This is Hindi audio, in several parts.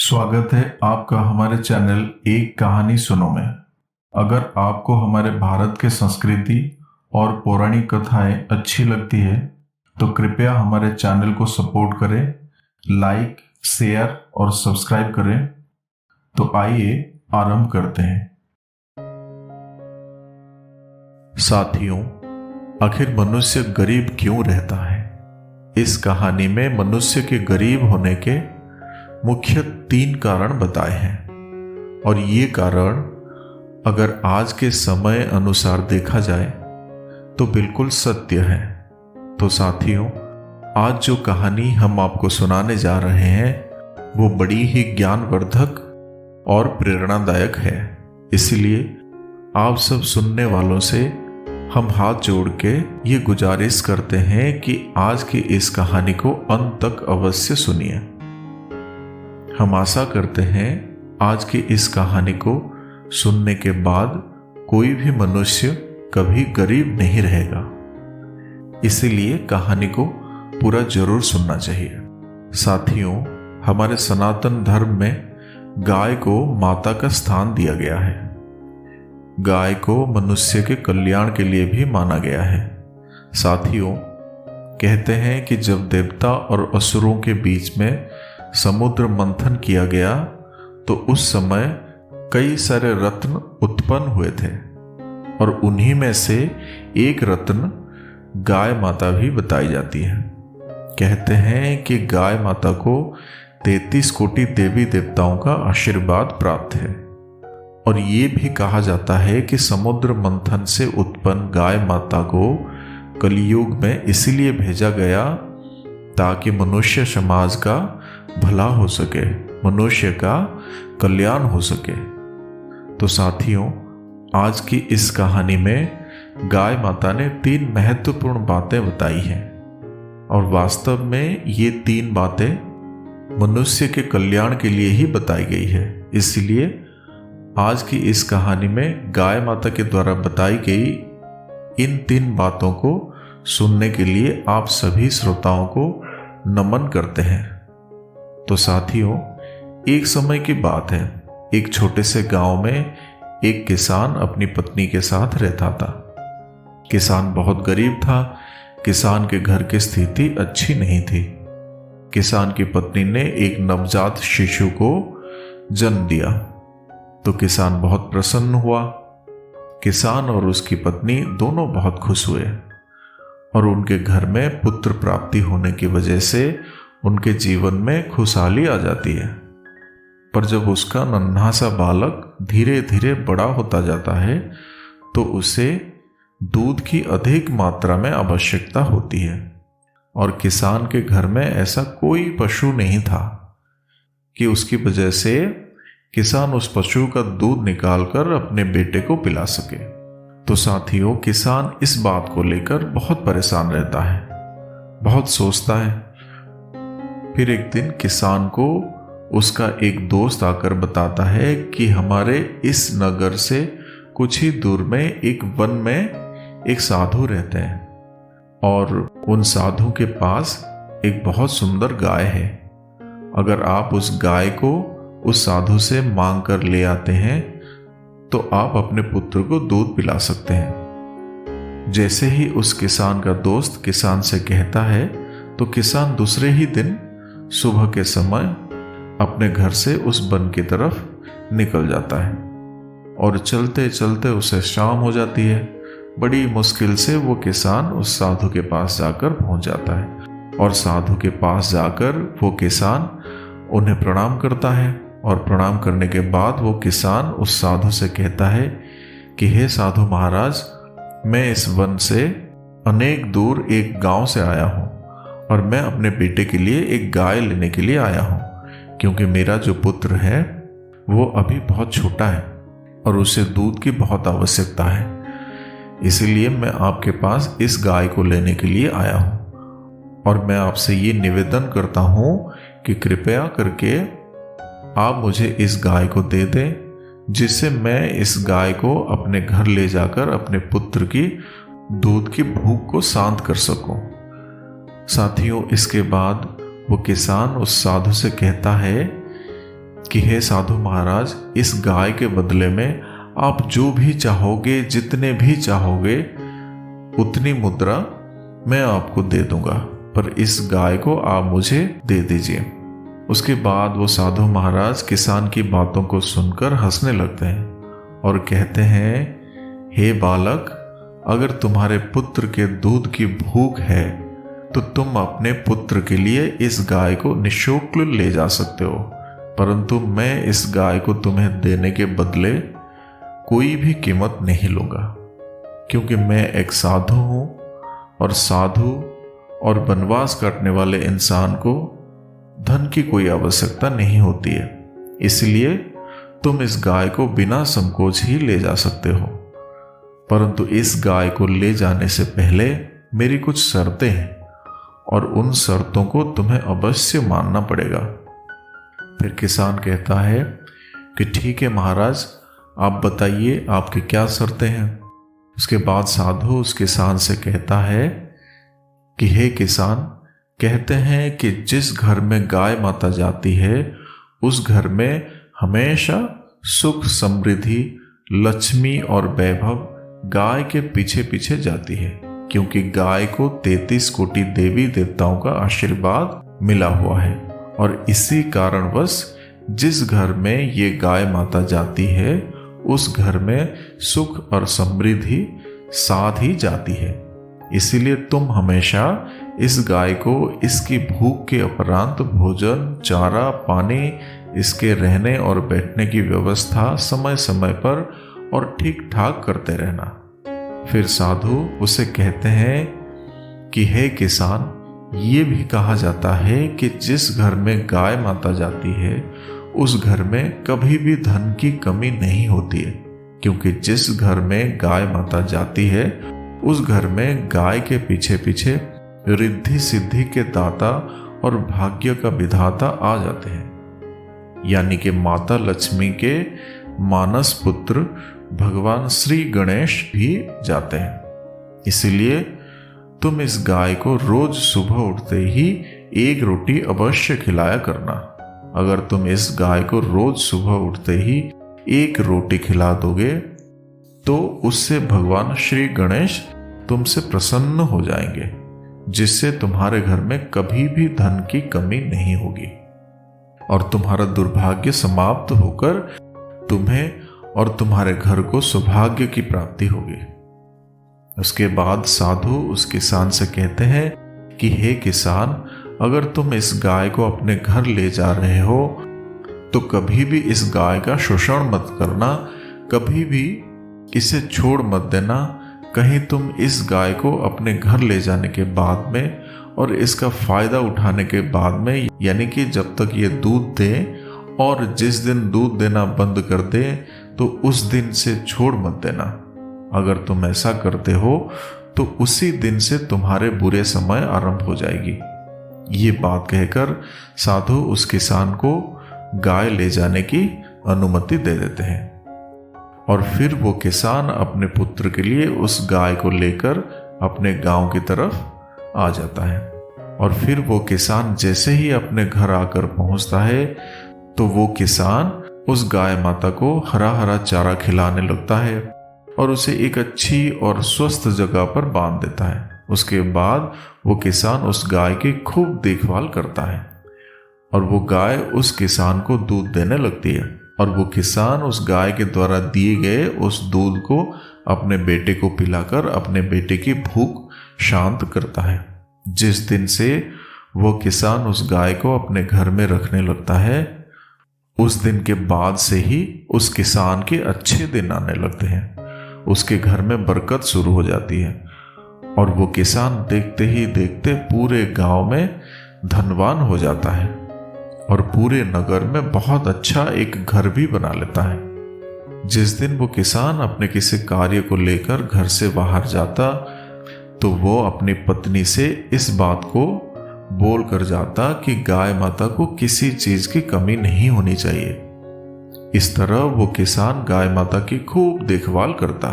स्वागत है आपका हमारे चैनल एक कहानी सुनो में। अगर आपको हमारे भारत के संस्कृति और पौराणिक कथाएं अच्छी लगती है तो कृपया हमारे चैनल को सपोर्ट करें, लाइक, शेयर और सब्सक्राइब करें। तो आइए आरंभ करते हैं। साथियों, आखिर मनुष्य गरीब क्यों रहता है? इस कहानी में मनुष्य के गरीब होने के मुख्य 3 कारण बताए हैं और ये कारण अगर आज के समय अनुसार देखा जाए तो बिल्कुल सत्य है। तो साथियों, आज जो कहानी हम आपको सुनाने जा रहे हैं वो बड़ी ही ज्ञानवर्धक और प्रेरणादायक है। इसलिए आप सब सुनने वालों से हम हाथ जोड़ के ये गुजारिश करते हैं कि आज की इस कहानी को अंत तक अवश्य सुनिए। हम आशा करते हैं आज की इस कहानी को सुनने के बाद कोई भी मनुष्य कभी गरीब नहीं रहेगा। इसीलिए कहानी को पूरा जरूर सुनना चाहिए। साथियों, हमारे सनातन धर्म में गाय को माता का स्थान दिया गया है। गाय को मनुष्य के कल्याण के लिए भी माना गया है। साथियों, कहते हैं कि जब देवता और असुरों के बीच में समुद्र मंथन किया गया तो उस समय कई सारे रत्न उत्पन्न हुए थे और उन्हीं में से एक रत्न गाय माता भी बताई जाती है। कहते हैं कि गाय माता को 33 कोटि देवी देवताओं का आशीर्वाद प्राप्त है और ये भी कहा जाता है कि समुद्र मंथन से उत्पन्न गाय माता को कलियुग में इसलिए भेजा गया ताकि मनुष्य समाज का भला हो सके, मनुष्य का कल्याण हो सके। तो साथियों, आज की इस कहानी में गाय माता ने 3 महत्वपूर्ण बातें बताई हैं और वास्तव में ये 3 बातें मनुष्य के कल्याण के लिए ही बताई गई है। इसलिए आज की इस कहानी में गाय माता के द्वारा बताई गई इन 3 बातों को सुनने के लिए आप सभी श्रोताओं को नमन करते हैं। तो साथियों, एक समय की बात है। एक छोटे से गांव में एक किसान अपनी पत्नी के साथ रहता था। किसान बहुत गरीब था। किसान के घर की स्थिति अच्छी नहीं थी। किसान की पत्नी ने एक नवजात शिशु को जन्म दिया तो किसान बहुत प्रसन्न हुआ। किसान और उसकी पत्नी दोनों बहुत खुश हुए और उनके घर में पुत्र प्राप्ति होने की वजह से उनके जीवन में खुशहाली आ जाती है। पर जब उसका नन्हा सा बालक धीरे धीरे बड़ा होता जाता है तो उसे दूध की अधिक मात्रा में आवश्यकता होती है और किसान के घर में ऐसा कोई पशु नहीं था कि उसकी वजह से किसान उस पशु का दूध निकालकर अपने बेटे को पिला सके। तो साथियों, किसान इस बात को लेकर बहुत परेशान रहता है, बहुत सोचता है। फिर एक दिन किसान को उसका एक दोस्त आकर बताता है कि हमारे इस नगर से कुछ ही दूर में एक वन में एक साधु रहते हैं और उन साधु के पास एक बहुत सुंदर गाय है। अगर आप उस गाय को उस साधु से मांग कर ले आते हैं तो आप अपने पुत्र को दूध पिला सकते हैं। जैसे ही उस किसान का दोस्त किसान से कहता है तो किसान दूसरे ही दिन सुबह के समय अपने घर से उस वन की तरफ निकल जाता है और चलते चलते उसे शाम हो जाती है। बड़ी मुश्किल से वो किसान उस साधु के पास जाकर पहुंच जाता है और साधु के पास जाकर वो किसान उन्हें प्रणाम करता है और प्रणाम करने के बाद वो किसान उस साधु से कहता है कि हे साधु महाराज, मैं इस वन से अनेक दूर एक गांव से आया हूँ और मैं अपने बेटे के लिए एक गाय लेने के लिए आया हूँ क्योंकि मेरा जो पुत्र है वो अभी बहुत छोटा है और उसे दूध की बहुत आवश्यकता है। इसीलिए मैं आपके पास इस गाय को लेने के लिए आया हूँ और मैं आपसे ये निवेदन करता हूँ कि कृपया करके आप मुझे इस गाय को दे दें जिससे मैं इस गाय को अपने घर ले जाकर अपने पुत्र की दूध की भूख को शांत कर सकूं। साथियों, इसके बाद वो किसान उस साधु से कहता है कि हे साधु महाराज, इस गाय के बदले में आप जो भी चाहोगे, जितने भी चाहोगे, उतनी मुद्रा मैं आपको दे दूंगा, पर इस गाय को आप मुझे दे दीजिए। उसके बाद वो साधु महाराज किसान की बातों को सुनकर हंसने लगते हैं और कहते हैं, हे बालक, अगर तुम्हारे पुत्र के दूध की भूख है तो तुम अपने पुत्र के लिए इस गाय को निःशुल्क ले जा सकते हो, परंतु मैं इस गाय को तुम्हें देने के बदले कोई भी कीमत नहीं लूंगा, क्योंकि मैं एक साधु हूं और साधु और वनवास काटने वाले इंसान को धन की कोई आवश्यकता नहीं होती है। इसलिए तुम इस गाय को बिना संकोच ही ले जा सकते हो, परंतु इस गाय को ले जाने से पहले मेरी कुछ शर्तें हैं और उन शर्तों को तुम्हें अवश्य मानना पड़ेगा। फिर किसान कहता है कि ठीक है महाराज, आप बताइए आपकी क्या शर्तें हैं। उसके बाद साधु उस किसान से कहता है कि हे किसान, कहते हैं कि जिस घर में गाय माता जाती है उस घर में हमेशा सुख, समृद्धि, लक्ष्मी और वैभव गाय के पीछे पीछे जाती है, क्योंकि गाय को 33 कोटि देवी देवताओं का आशीर्वाद मिला हुआ है और इसी कारणवश जिस घर में ये गाय माता जाती है उस घर में सुख और समृद्धि साथ ही जाती है। इसीलिए तुम हमेशा इस गाय को इसकी भूख के उपरांत भोजन, चारा, पानी, इसके रहने और बैठने की व्यवस्था समय समय पर और ठीक ठाक करते रहना। फिर साधु उसे कहते हैं कि हे किसान, ये भी कहा जाता है कि जिस घर में गाय माता जाती है उस घर में कभी भी धन की कमी नहीं होती है, क्योंकि जिस घर में गाय माता जाती है उस घर में गाय के पीछे पीछे रिद्धि सिद्धि के दाता और भाग्य का विधाता आ जाते हैं, यानी कि माता लक्ष्मी के मानस पुत्र भगवान श्री गणेश भी जाते हैं। इसीलिए तुम इस गाय को रोज सुबह उठते ही एक रोटी अवश्य खिलाया करना। अगर तुम इस गाय को रोज सुबह उठते ही एक रोटी खिला दोगे तो उससे भगवान श्री गणेश तुमसे प्रसन्न हो जाएंगे, जिससे तुम्हारे घर में कभी भी धन की कमी नहीं होगी और तुम्हारा दुर्भाग्य समाप्त होकर तुम्हें और तुम्हारे घर को सौभाग्य की प्राप्ति होगी। उसके बाद साधु उस किसान से कहते हैं कि हे किसान, अगर तुम इस गाय को अपने घर ले जा रहे हो तो कभी भी इस गाय का शोषण मत करना, कभी भी इसे छोड़ मत देना। कहीं तुम इस गाय को अपने घर ले जाने के बाद में और इसका फायदा उठाने के बाद में, यानी कि जब तक ये दूध दे और जिस दिन दूध देना बंद कर दे तो उस दिन से छोड़ मत देना। अगर तुम ऐसा करते हो तो उसी दिन से तुम्हारे बुरे समय आरंभ हो जाएगी। ये बात कहकर साधु उस किसान को गाय ले जाने की अनुमति दे देते हैं और फिर वो किसान अपने पुत्र के लिए उस गाय को लेकर अपने गांव की तरफ आ जाता है। और फिर वो किसान जैसे ही अपने घर आकर पहुंचता है तो वो किसान उस गाय माता को हरा हरा चारा खिलाने लगता है और उसे एक अच्छी और स्वस्थ जगह पर बांध देता है। उसके बाद वो किसान उस गाय की खूब देखभाल करता है और वो गाय उस किसान को दूध देने लगती है और वो किसान उस गाय के द्वारा दिए गए उस दूध को अपने बेटे को पिलाकर अपने बेटे की भूख शांत करता है। जिस दिन से वो किसान उस गाय को अपने घर में रखने लगता है, उस दिन के बाद से ही उस किसान के अच्छे दिन आने लगते हैं। उसके घर में बरकत शुरू हो जाती है और वो किसान देखते ही देखते पूरे गांव में धनवान हो जाता है और पूरे नगर में बहुत अच्छा एक घर भी बना लेता है। जिस दिन वो किसान अपने किसी कार्य को लेकर घर से बाहर जाता तो वो अपनी पत्नी से इस बात को बोल कर जाता कि गाय माता को किसी चीज की कमी नहीं होनी चाहिए। इस तरह वो किसान गाय माता की खूब देखभाल करता।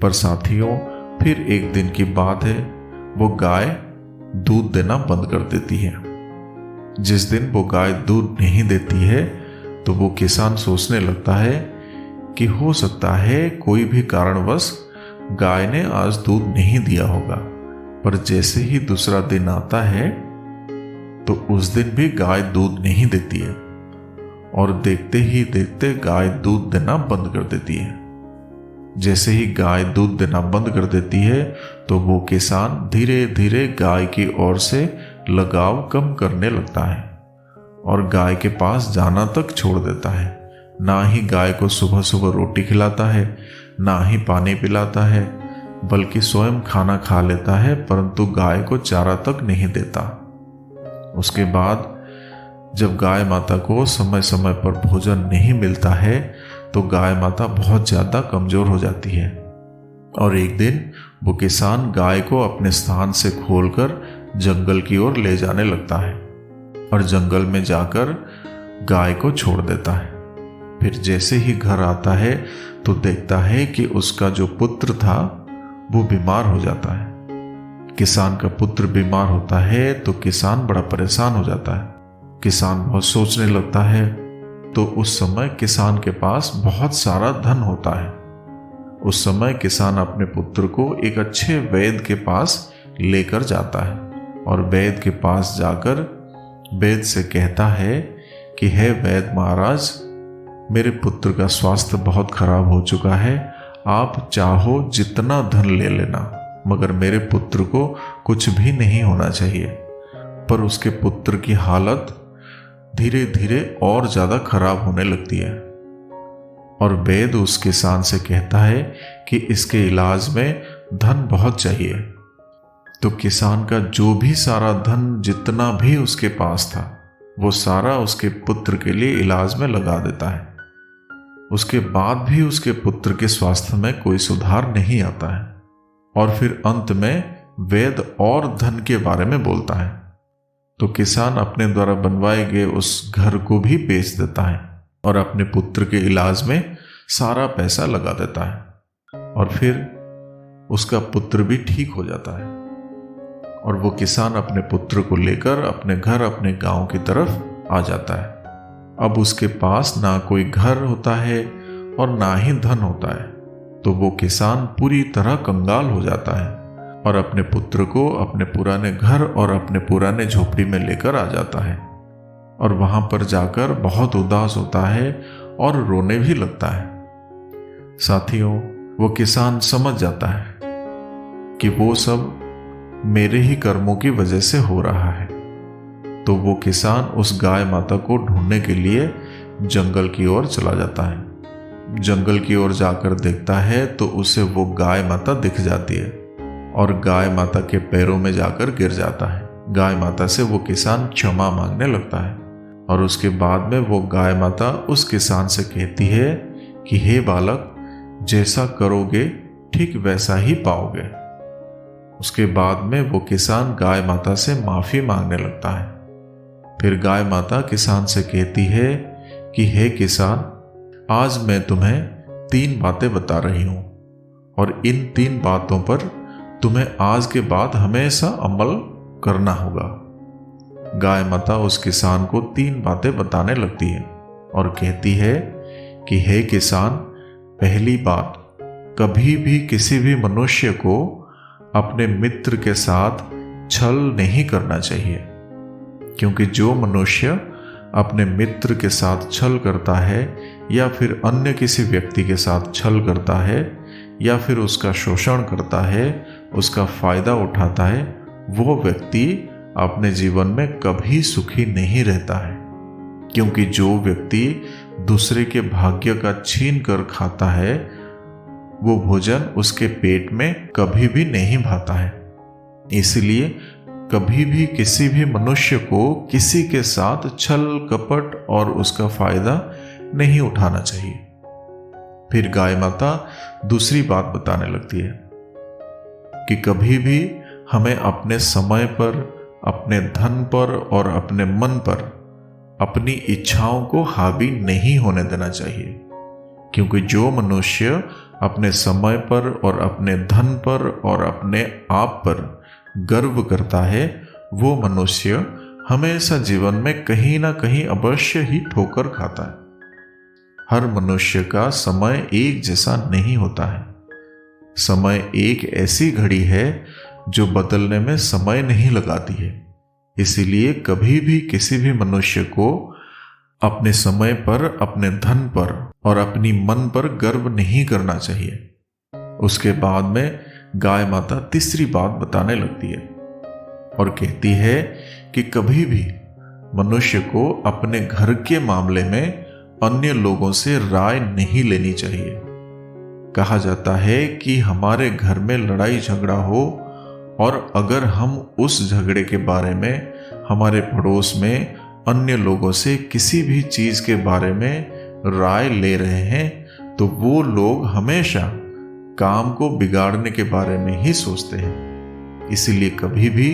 पर साथियों, फिर एक दिन की बात है, वो गाय दूध देना बंद कर देती है। जिस दिन वो गाय दूध नहीं देती है तो वो किसान सोचने लगता है कि हो सकता है कोई भी कारणवश गाय ने आज दूध नहीं दिया होगा। पर जैसे ही दूसरा दिन आता है तो उस दिन भी गाय दूध नहीं देती है और देखते ही देखते गाय दूध देना बंद कर देती है। जैसे ही गाय दूध देना बंद कर देती है तो वो किसान धीरे धीरे गाय की ओर से लगाव कम करने लगता है और गाय के पास जाना तक छोड़ देता है। ना ही गाय को सुबह सुबह रोटी खिलाता है, ना ही पानी पिलाता है, बल्कि स्वयं खाना खा लेता है, परंतु गाय को चारा तक नहीं देता। उसके बाद जब गाय माता को समय समय पर भोजन नहीं मिलता है तो गाय माता बहुत ज़्यादा कमज़ोर हो जाती है और एक दिन वो किसान गाय को अपने स्थान से खोलकर जंगल की ओर ले जाने लगता है और जंगल में जाकर गाय को छोड़ देता है। फिर जैसे ही घर आता है तो देखता है कि उसका जो पुत्र था वो बीमार हो जाता है। किसान का पुत्र बीमार होता है तो किसान बड़ा परेशान हो जाता है। किसान बहुत सोचने लगता है। तो उस समय किसान के पास बहुत सारा धन होता है। उस समय किसान अपने पुत्र को एक अच्छे वैद्य के पास लेकर जाता है और वैद्य के पास जाकर वैद्य से कहता है कि हे वैद्य महाराज, मेरे पुत्र का स्वास्थ्य बहुत खराब हो चुका है, आप चाहो जितना धन ले लेना, मगर मेरे पुत्र को कुछ भी नहीं होना चाहिए। पर उसके पुत्र की हालत धीरे धीरे और ज्यादा खराब होने लगती है और वैद्य उस किसान से कहता है कि इसके इलाज में धन बहुत चाहिए। तो किसान का जो भी सारा धन जितना भी उसके पास था वो सारा उसके पुत्र के लिए इलाज में लगा देता है। उसके बाद भी उसके पुत्र के स्वास्थ्य में कोई सुधार नहीं आता है और फिर अंत में वैद्य और धन के बारे में बोलता है। तो किसान अपने द्वारा बनवाए गए उस घर को भी बेच देता है और अपने पुत्र के इलाज में सारा पैसा लगा देता है और फिर उसका पुत्र भी ठीक हो जाता है और वो किसान अपने पुत्र को लेकर अपने घर, अपने गांव की तरफ आ जाता है। अब उसके पास ना कोई घर होता है और ना ही धन होता है, तो वो किसान पूरी तरह कंगाल हो जाता है और अपने पुत्र को अपने पुराने घर और अपने पुराने झोपड़ी में लेकर आ जाता है और वहां पर जाकर बहुत उदास होता है और रोने भी लगता है। साथियों, वो किसान समझ जाता है कि वो सब मेरे ही कर्मों की वजह से हो रहा है। तो वो किसान उस गाय माता को ढूंढने के लिए जंगल की ओर चला जाता है। जंगल की ओर जाकर देखता है तो उसे वो गाय माता दिख जाती है और गाय माता के पैरों में जाकर गिर जाता है। गाय माता से वो किसान क्षमा मांगने लगता है और उसके बाद में वो गाय माता उस किसान से कहती है कि हे बालक, जैसा करोगे ठीक वैसा ही पाओगे। उसके बाद में वो किसान गाय माता से माफी मांगने लगता है। फिर गाय माता किसान से कहती है कि हे किसान, आज मैं तुम्हें 3 बातें बता रही हूं और इन 3 बातों पर तुम्हें आज के बाद हमेशा अमल करना होगा। गाय माता उस किसान को 3 बातें बताने लगती है और कहती है कि हे किसान, पहली बात, कभी भी किसी भी मनुष्य को अपने मित्र के साथ छल नहीं करना चाहिए, क्योंकि जो मनुष्य अपने मित्र के साथ छल करता है या फिर अन्य किसी व्यक्ति के साथ छल करता है या फिर उसका शोषण करता है, उसका फायदा उठाता है, वो व्यक्ति अपने जीवन में कभी सुखी नहीं रहता है। क्योंकि जो व्यक्ति दूसरे के भाग्य का छीन कर खाता है वो भोजन उसके पेट में कभी भी नहीं भाता है। इसलिए कभी भी किसी भी मनुष्य को किसी के साथ छल कपट और उसका फायदा नहीं उठाना चाहिए। फिर गाय माता दूसरी बात बताने लगती है कि कभी भी हमें अपने समय पर, अपने धन पर और अपने मन पर अपनी इच्छाओं को हावी नहीं होने देना चाहिए, क्योंकि जो मनुष्य अपने समय पर और अपने धन पर और अपने आप पर गर्व करता है वो मनुष्य हमेशा जीवन में कहीं ना कहीं अवश्य ही ठोकर खाता है। हर मनुष्य का समय एक जैसा नहीं होता है। समय एक ऐसी घड़ी है जो बदलने में समय नहीं लगाती है। इसीलिए कभी भी किसी भी मनुष्य को अपने समय पर, अपने धन पर और अपनी मन पर गर्व नहीं करना चाहिए। उसके बाद में गाय माता तीसरी बात बताने लगती है और कहती है कि कभी भी मनुष्य को अपने घर के मामले में अन्य लोगों से राय नहीं लेनी चाहिए। कहा जाता है कि हमारे घर में लड़ाई झगड़ा हो और अगर हम उस झगड़े के बारे में हमारे पड़ोस में अन्य लोगों से किसी भी चीज के बारे में राय ले रहे हैं तो वो लोग हमेशा काम को बिगाड़ने के बारे में ही सोचते हैं। इसीलिए कभी भी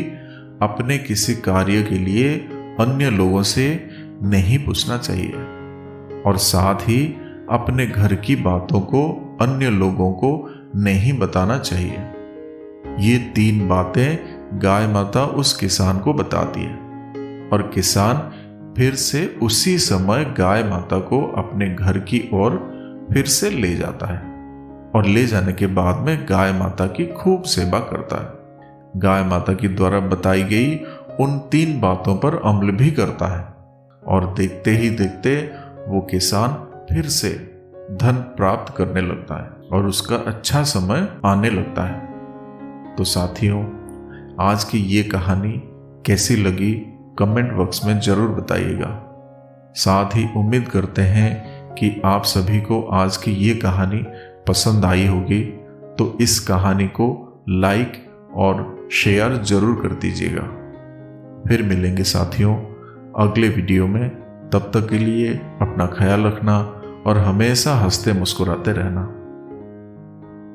अपने किसी कार्य के लिए अन्य लोगों से नहीं पूछना चाहिए और साथ ही अपने घर की बातों को अन्य लोगों को नहीं बताना चाहिए। ये 3 बातें गाय माता उस किसान को बताती है और किसान फिर से उसी समय गाय माता को अपने घर की ओर फिर से ले जाता है और ले जाने के बाद में गाय माता की खूब सेवा करता है। गाय माता की द्वारा बताई गई उन 3 बातों पर अमल भी करता है और देखते ही देखते वो किसान फिर से धन प्राप्त करने लगता है और उसका अच्छा समय आने लगता है। तो साथियों, आज की ये कहानी कैसी लगी कमेंट बॉक्स में जरूर बताइएगा। साथ ही उम्मीद करते हैं कि आप सभी को आज की ये कहानी पसंद आई होगी। तो इस कहानी को लाइक और शेयर जरूर कर दीजिएगा। फिर मिलेंगे साथियों अगले वीडियो में। तब तक के लिए अपना ख्याल रखना और हमेशा हंसते मुस्कुराते रहना।